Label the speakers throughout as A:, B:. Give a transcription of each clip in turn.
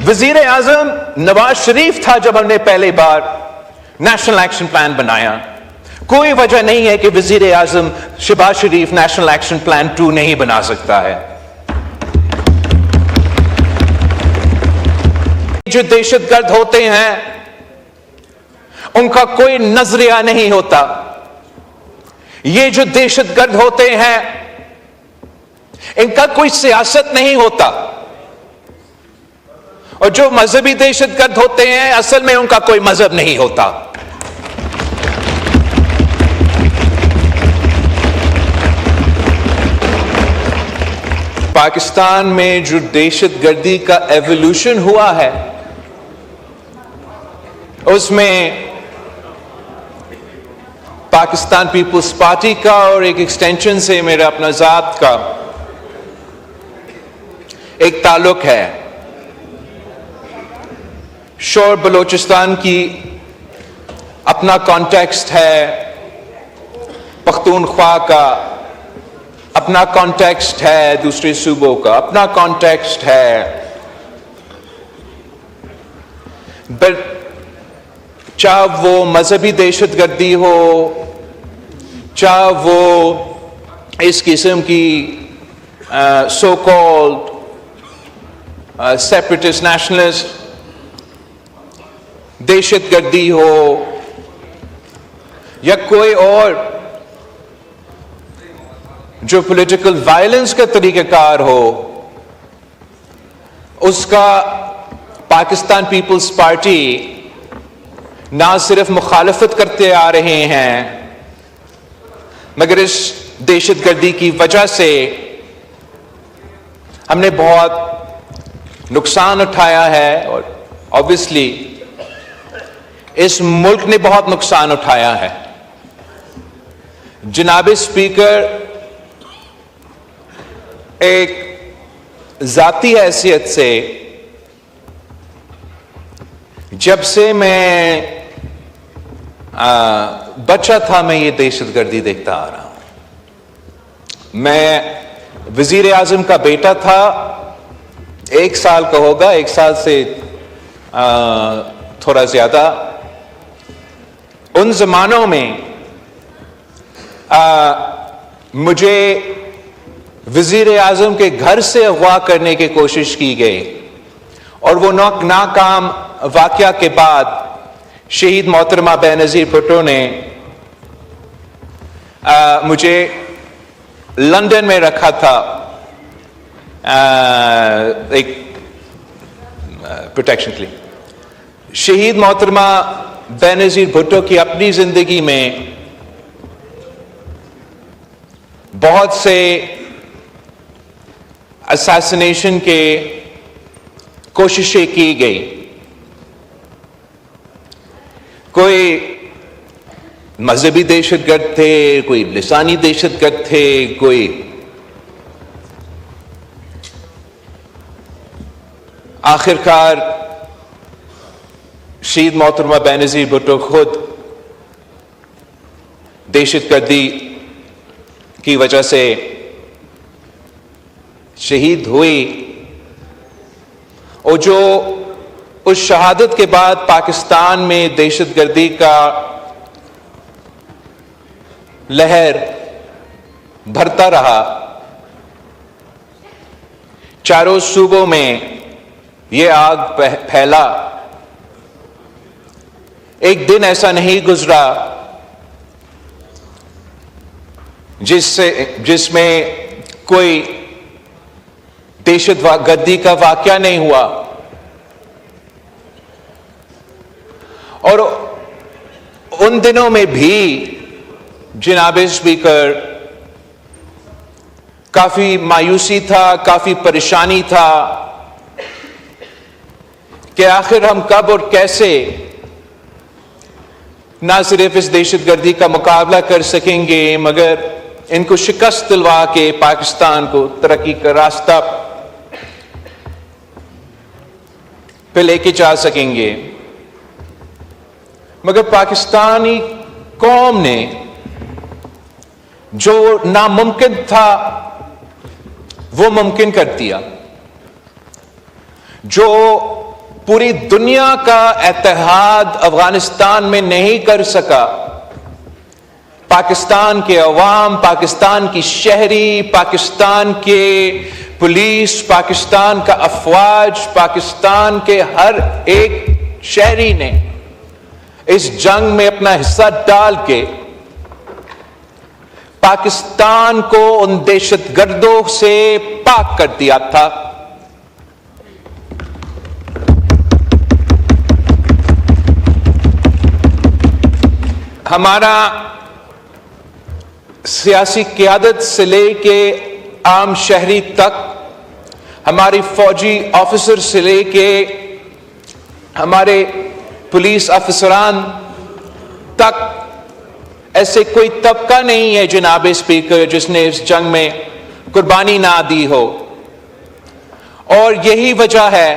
A: वजीर आजम नवाज शरीफ था जब हमने पहली बार नेशनल एक्शन प्लान बनाया। कोई वजह नहीं है कि वजीर आजम शहबाज शरीफ नेशनल एक्शन प्लान 2 नहीं बना सकता है। जो दहशतगर्द होते हैं उनका कोई नजरिया नहीं होता। ये जो दहशतगर्द होते हैं इनका कोई सियासत नहीं होता, और जो मजहबी दहशतगर्द होते हैं असल में उनका कोई मजहब नहीं होता। पाकिस्तान में जो दहशतगर्दी का एवोल्यूशन हुआ है उसमें पाकिस्तान पीपुल्स पार्टी का और एक एक्सटेंशन से मेरा अपना जात का एक ताल्लुक है। शोर बलोचिस्तान की अपना कॉन्टेक्स्ट है, पख्तूनख्वा का अपना कॉन्टेक्स्ट है, दूसरे सूबों का अपना कॉन्टेक्स्ट है। बट चाहे वो मजहबी दहशतगर्दी हो, चाहे वो इस किस्म की सो कॉल्ड सेपरेटिस्ट नेशनलिस्ट दहशतगर्दी हो या कोई और जो पॉलिटिकल वायलेंस का तरीकाकार हो, उसका पाकिस्तान पीपुल्स पार्टी ना सिर्फ मुखालफत करते आ रहे हैं मगर इस दहशतगर्दी की वजह से हमने बहुत नुकसान उठाया है, और ऑब्वियसली इस मुल्क ने बहुत नुकसान उठाया है। जनाब स्पीकर, एक जाती हैसियत से जब से मैं बच्चा था मैं ये दहशतगर्दी देखता आ रहा हूं। मैं वजीर आजम का बेटा था, 1 साल का होगा, 1 साल से थोड़ा ज्यादा। उन जमानों में मुझे वजीर आजम के घर से अगवा करने की कोशिश की गई, और वो नाकाम वाकया के बाद शहीद मोहतरमा बेनज़ीर भुट्टो ने मुझे लंदन में रखा था एक प्रोटेक्शन के लिए। शहीद मोहतरमा बेनज़ीर भुट्टो की अपनी जिंदगी में बहुत से असैसिनेशन के कोशिशें की गई। कोई मजहबी दहशतगर्द थे, कोई लिसानी दहशतगर्द थे, कोई आखिरकार शहीद मोहतरमा बेनज़ीर भुट्टो खुद दहशतगर्दी की वजह से शहीद हुई, और जो उस शहादत के बाद पाकिस्तान में दहशतगर्दी का लहर भरता रहा, चारों सूबों में ये आग फैला। एक दिन ऐसा नहीं गुजरा जिसमें कोई दहशतगर्दी का वाकया नहीं हुआ। और उन दिनों में भी जनाब स्पीकर काफी मायूसी था, काफी परेशानी था कि आखिर हम कब और कैसे ना सिर्फ इस दहशतगर्दी का मुकाबला कर सकेंगे मगर इनको शिकस्त दिलवा के पाकिस्तान को तरक्की का रास्ता पे लेके जा सकेंगे। मगर पाकिस्तानी कौम ने जो नामुमकिन था वो मुमकिन कर दिया। जो पूरी दुनिया का इत्तेहाद अफगानिस्तान में नहीं कर सका। पाकिस्तान के अवाम, पाकिस्तान की शहरी, पाकिस्तान के पुलिस, पाकिस्तान का अफवाज, पाकिस्तान के हर एक शहरी ने इस जंग में अपना हिस्सा डाल के पाकिस्तान को उन दहशतगर्दों से पाक कर दिया था। हमारा सियासी क़यादत से लेके आम शहरी तक, हमारी फौजी ऑफिसर से लेके हमारे पुलिस अफसरान तक, ऐसे कोई तबका नहीं है जनाब स्पीकर जिसने इस जंग में कुर्बानी ना दी हो। और यही वजह है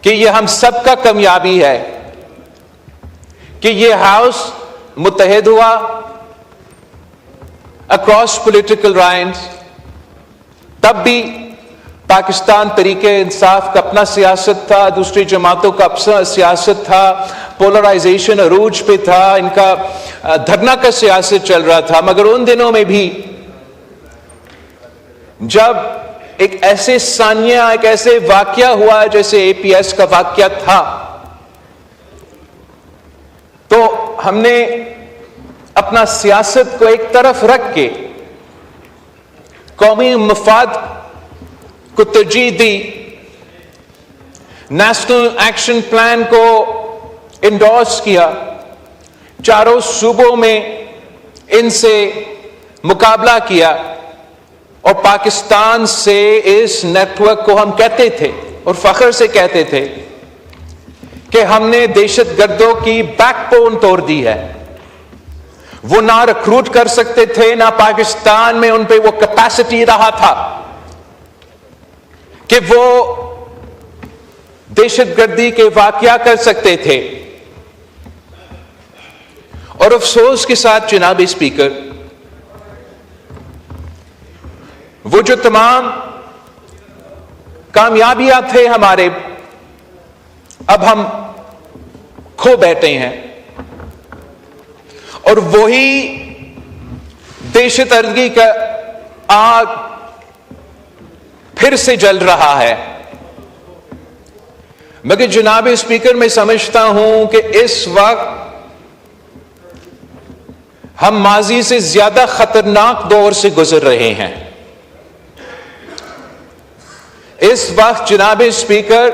A: कि यह हम सबका कामयाबी है कि यह हाउस मुत्तहिद हुआ अक्रॉस पॉलिटिकल लाइन्स। तब भी पाकिस्तान तरीके इंसाफ का अपना सियासत था, दूसरी जमातों का अपना सियासत था, पोलराइजेशन अरूज पे था, इनका धरना का सियासत चल रहा था। मगर उन दिनों में भी जब एक ऐसे सानिया, एक ऐसे वाकया हुआ जैसे APS का वाकया था, तो हमने अपना सियासत को एक तरफ रख के कौमी मफाद को तरजीह दी, नेशनल एक्शन प्लान को इंडोर्स किया, चारों सूबों में इनसे मुकाबला किया और पाकिस्तान से इस नेटवर्क को हम कहते थे और फख्र से कहते थे कि हमने दहशतगर्दों की बैकबोन तोड़ दी है। वो ना रिक्रूट कर सकते थे, ना पाकिस्तान में उन पे वो कैपेसिटी रहा था कि वो दहशतगर्दी के वाकया कर सकते थे। और अफसोस के साथ जनाब स्पीकर, वो जो तमाम कामयाबियां थे हमारे, अब हम खो बैठे हैं और वही दहशतगर्दी का आग फिर से जल रहा है। मगर जनाब स्पीकर, मैं समझता हूं कि इस वक्त हम माजी से ज्यादा खतरनाक दौर से गुजर रहे हैं। इस वक्त जनाब स्पीकर,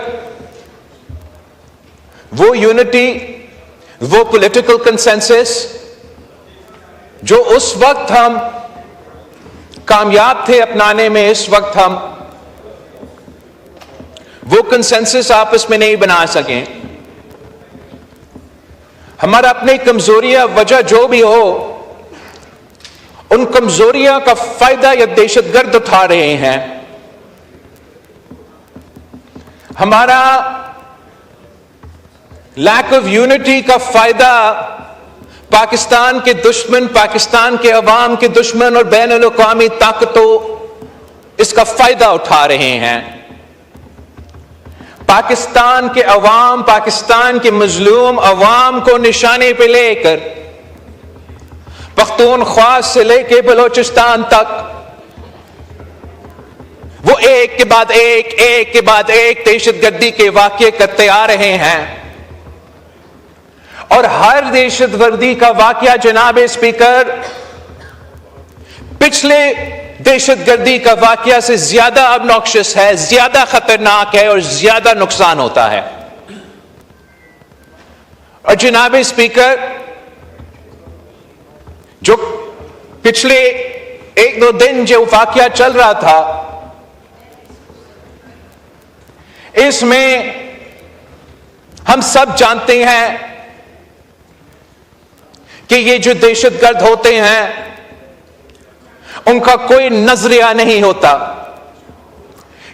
A: वो यूनिटी, वो पॉलिटिकल कंसेंसस जो उस वक्त हम कामयाब थे अपनाने में, इस वक्त हम वो कंसेंसस आपस में नहीं बना सके। हमारा अपनी कमजोरियां, वजह जो भी हो, उन कमजोरियां का फायदा ये दहशतगर्द उठा रहे हैं। हमारा लैक ऑफ यूनिटी का फायदा पाकिस्तान के दुश्मन, पाकिस्तान के अवाम के दुश्मन और बैन अल-अक़वामी ताकतों इसका फायदा उठा रहे हैं। पाकिस्तान के अवाम, पाकिस्तान के मजलूम अवाम को निशाने पे लेकर पख्तूनख्वा से लेकर बलोचिस्तान तक वो एक के बाद एक दहशतगर्दी के वाकये करते आ रहे हैं। और हर दहशतगर्दी का वाकया जनाब स्पीकर पिछले दहशतगर्दी का वाकया से ज्यादा ऑब्नॉक्शियस है, ज्यादा खतरनाक है और ज्यादा नुकसान होता है। और जनाब स्पीकर, जो पिछले 1-2 दिन जो वाकया चल रहा था, इसमें हम सब जानते हैं कि ये जो दहशतगर्द होते हैं उनका कोई नजरिया नहीं होता।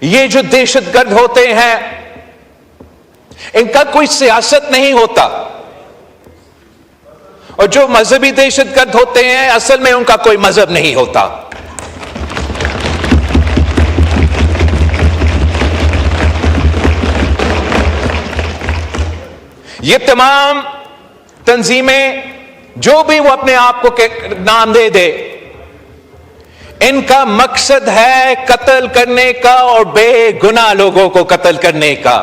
A: ये जो दहशतगर्द होते हैं इनका कोई सियासत नहीं होता। और जो मजहबी दहशतगर्द होते हैं असल में उनका कोई मजहब नहीं होता। ये तमाम तंजीमें जो भी वो अपने आप को नाम दे दे, इनका मकसद है कत्ल करने का और बेगुनाह लोगों को कत्ल करने का,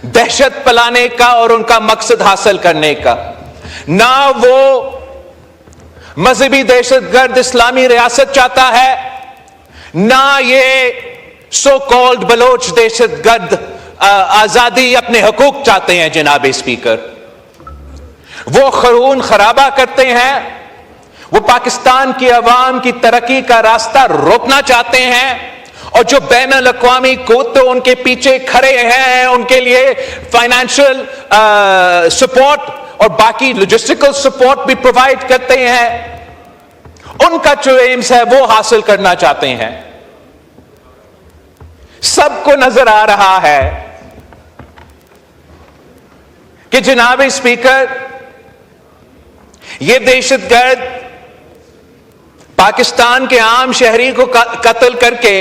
A: दहशत फैलाने का और उनका मकसद हासिल करने का। ना वो मजहबी दहशतगर्द इस्लामी रियासत चाहता है, ना ये सो कॉल्ड बलोच दहशतगर्द आजादी अपने हकूक चाहते हैं। जनाब स्पीकर, वो खून खराबा करते हैं, वो पाकिस्तान की अवाम की तरक्की का रास्ता रोकना चाहते हैं, और जो बैन अल-अक़वामी कुत्ते उनके पीछे खड़े हैं, उनके लिए फाइनेंशियल सपोर्ट और बाकी लॉजिस्टिकल सपोर्ट भी प्रोवाइड करते हैं, उनका जो एम्स है वो हासिल करना चाहते हैं। सबको नजर आ रहा है कि जनाब स्पीकर, ये दहशतगर्द पाकिस्तान के आम शहरी को कत्ल करके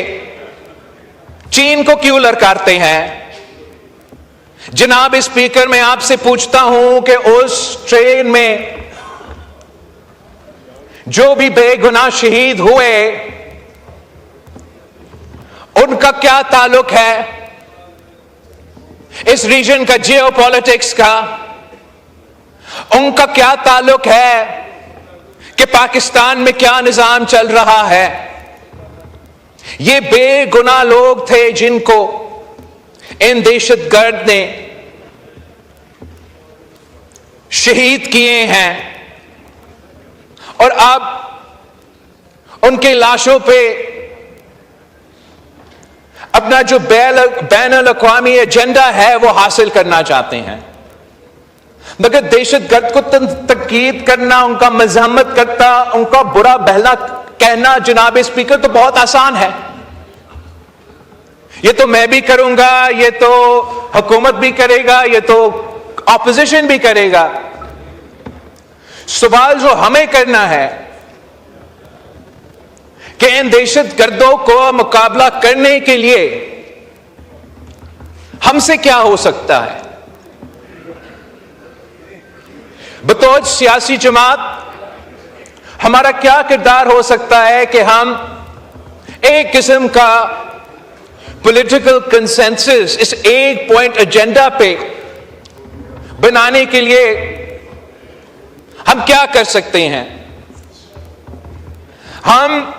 A: चीन को क्यों ललकारते हैं। जनाब स्पीकर, मैं आपसे पूछता हूं कि उस ट्रेन में जो भी बेगुनाह शहीद हुए, उनका क्या ताल्लुक है इस रीजन का, जियोपॉलिटिक्स का? उनका क्या ताल्लुक है कि पाकिस्तान में क्या निजाम चल रहा है? ये बेगुनाह लोग थे जिनको इन दहशतगर्द ने शहीद किए हैं, और अब उनके लाशों पे अपना जो बैन अल-अक़वामी एजेंडा है वो हासिल करना चाहते हैं। मगर दहशतगर्द को तनकीद करना, उनका मज़म्मत करना, उनका बुरा भला कहना जनाब स्पीकर तो बहुत आसान है। ये तो मैं भी करूंगा, ये तो हुकूमत भी करेगा, ये तो ऑपोजिशन भी करेगा। सवाल जो हमें करना है कि इन दहशतगर्दों को मुकाबला करने के लिए हमसे क्या हो सकता है। बतौर सियासी जमात हमारा क्या किरदार हो सकता है कि हम एक किस्म का पॉलिटिकल कंसेंसस इस एक पॉइंट एजेंडा पे बनाने के लिए हम क्या कर सकते हैं। हम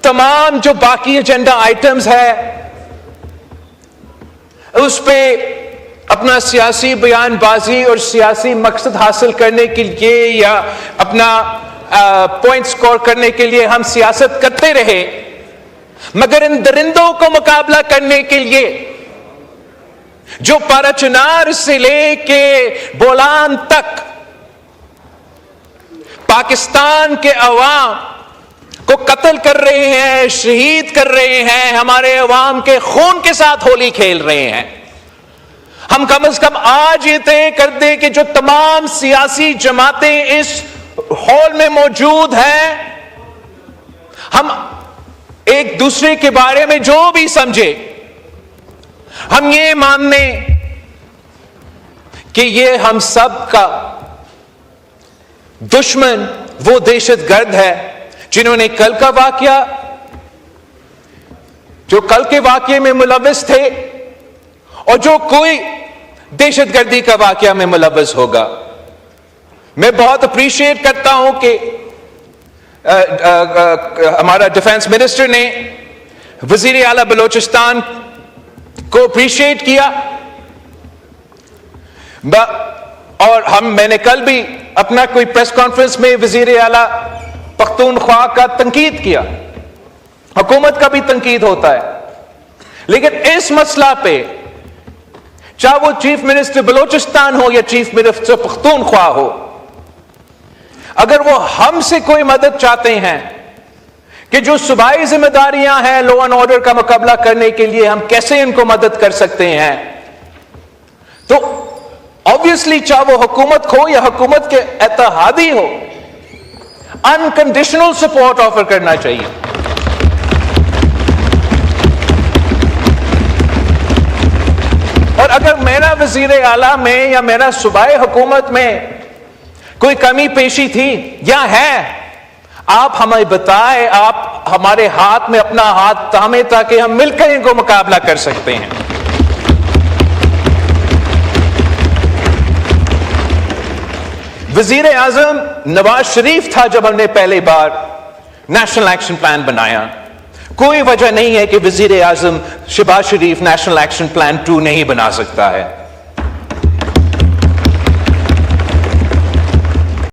A: तमाम जो बाकी एजेंडा आइटम्स है उस पे अपना सियासी बयानबाजी और सियासी मकसद हासिल करने के लिए या अपना पॉइंट स्कोर करने के लिए हम सियासत करते रहे, मगर इन दरिंदों को मुकाबला करने के लिए जो पाराचुनार से लेके बोलान तक पाकिस्तान के अवाम को कत्ल कर रहे हैं, शहीद कर रहे हैं, हमारे अवाम के खून के साथ होली खेल रहे हैं, हम कम से कम आज ये तय कर दें कि जो तमाम सियासी जमातें इस हॉल में मौजूद हैं, हम एक दूसरे के बारे में जो भी समझे, हम ये मान लें कि ये हम सब का दुश्मन वो दहशतगर्द है जिन्होंने कल का वाकया, जो कल के वाकये में मुलव्वस थे और जो कोई दहशतगर्दी का वाकया में मुलव्वस होगा। मैं बहुत अप्रिशिएट करता हूं कि हमारा डिफेंस मिनिस्टर ने वजीर आला बलोचिस्तान को अप्रिशिएट किया, और मैंने कल भी अपना कोई प्रेस कॉन्फ्रेंस में वजीर आला पख्तूनख्वा का तंकीद किया। हुकूमत का भी तंकीद होता है, लेकिन इस मसला पे चाहे वो चीफ मिनिस्टर बलोचिस्तान हो या चीफ मिनिस्टर पख्तूनख्वा हो, अगर वो हमसे कोई मदद चाहते हैं कि जो सूबाई जिम्मेदारियां हैं लॉ एंड ऑर्डर का मुकाबला करने के लिए, हम कैसे इनको मदद कर सकते हैं, तो ऑब्वियसली चाहे वो हुकूमत हो या हुकूमत के इत्तेहादी हो, अनकंडीशनल सपोर्ट ऑफर करना चाहिए। और अगर मेरा वजीर आला में या मेरा सूबाई हुकूमत में कोई कमी पेशी थी या है, आप हमें बताएं, आप हमारे हाथ में अपना हाथ थामे ताकि हम मिलकर इनको मुकाबला कर सकते हैं। वजीर आजम नवाज शरीफ था जब हमने पहली बार नेशनल एक्शन प्लान बनाया। कोई वजह नहीं है कि वजीर आजम शहबाज शरीफ नेशनल एक्शन प्लान 2 नहीं बना सकता है।